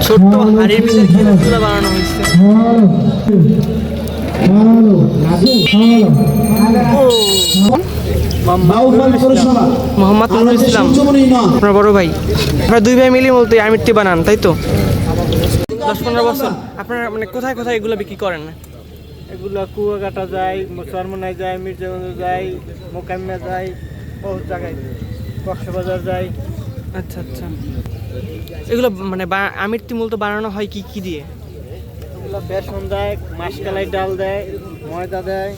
ছোট্ট হাড়ির ভিতরে খেলাধুলা বানানো হয়েছে। মোহাম্মদ নুরুল ইসলাম আপনার বড় ভাই, আপনারা দুই ভাই মিলে বলতে আমিরটি বানান, তাই তো? 10-15 বছর আপনারা মানে কোথায় কোথায় এগুলো বিক্রি করেন? এগুলো কুয়াকাটা যায়, চরমনায় যায়, মির্জাগঞ্জ যায়, মোকাম্মা যায়, বহুত জায়গায়, কক্সবাজার যায়। আচ্ছা আচ্ছা, এগুলো মানে আমিরটি মূলত বানানো হয় কি কি দিয়ে? এগুলো বেসন দেয়, মাসকালাই ডাল দেয়, ময়দা দেয়।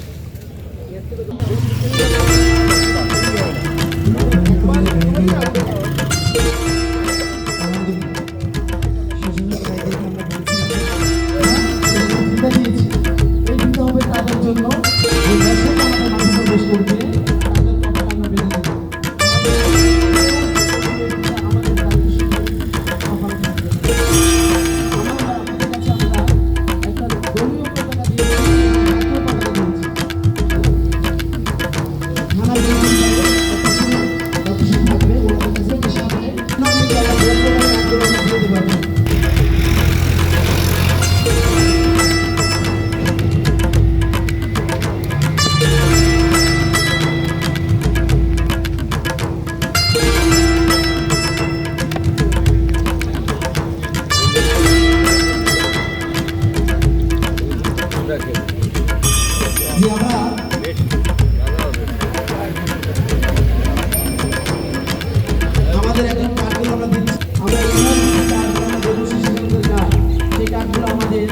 আমাদের এখন কার্ডগুলো আমরা দিচ্ছি, আমরা সেই কার্ডগুলো আমাদের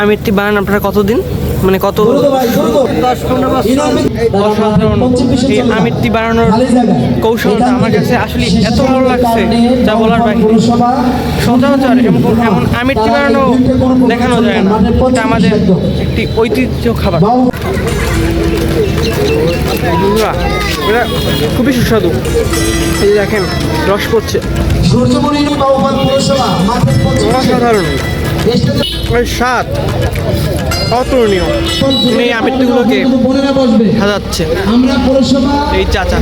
আমিরটি বানান আপনারা কতদিন, মানে কত? 10-15 বছর। অসাধারণ এই আমিরটি বানানোর কৌশলটা আমার কাছে আসলে এত ভালো লাগছে যা বলার বাইরে। সচরাচর এমন আমিরটি বানানো দেখানো যায় না, এটা আমাদের একটি ঐতিহ্য খাবার। এটা খুবই সুস্বাদু, এই যে দেখেন রস পড়ছে, অসাধারণ স্বাদ, অতুলনীয়। এই আমিরটিগুলোকে সাজাচ্ছে এই চাচা।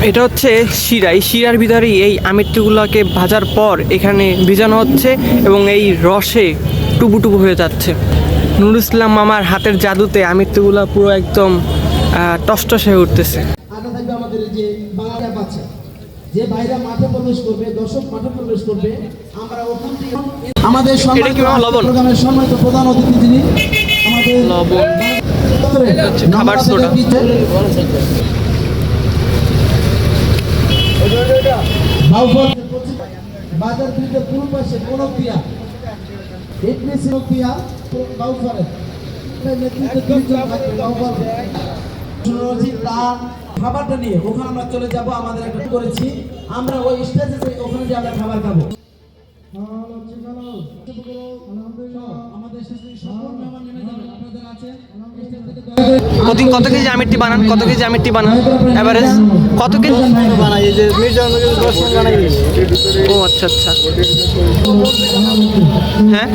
এটা হচ্ছে শিরা, এই শিরার ভিতরেই এই আমিরটিগুলোকে ভাজার পর এখানে ভিজানো হচ্ছে এবং এই রসে টুবু টুবু হয়ে যাচ্ছে। নুরুল ইসলাম মামার হাতের জাদুতে আমিরটিগুলো পুরো একদম টসটস হয়ে উঠতেছে। আমাদের যে বাংলা বাচ্চা যে বাইরে মাঠে প্রবেশ করবে, দর্শক মাঠে প্রবেশ করবে, আমরা ওখান থেকে আমাদের প্রোগ্রামের সম্মানিত প্রধান অতিথি যিনি আমাদের লবণ খাবার সোডা। বাজার ব্রিজের পূর্ব পাশে কোন ক্রিয়া ক্রিয়া বাউফারের খাবারটা নিয়ে ওখানে আমরা চলে যাব। আমাদের একটা করেছি আমরা ওই স্টেজে ওখানে যে আমরা খাবার খাবো। কত কেজি আমিরটি বানান, কত কেজি আমিরটি বানান এভারেজ কত কেজি বানাই? এই যে বানাই। ও আচ্ছা আচ্ছা, হ্যাঁ।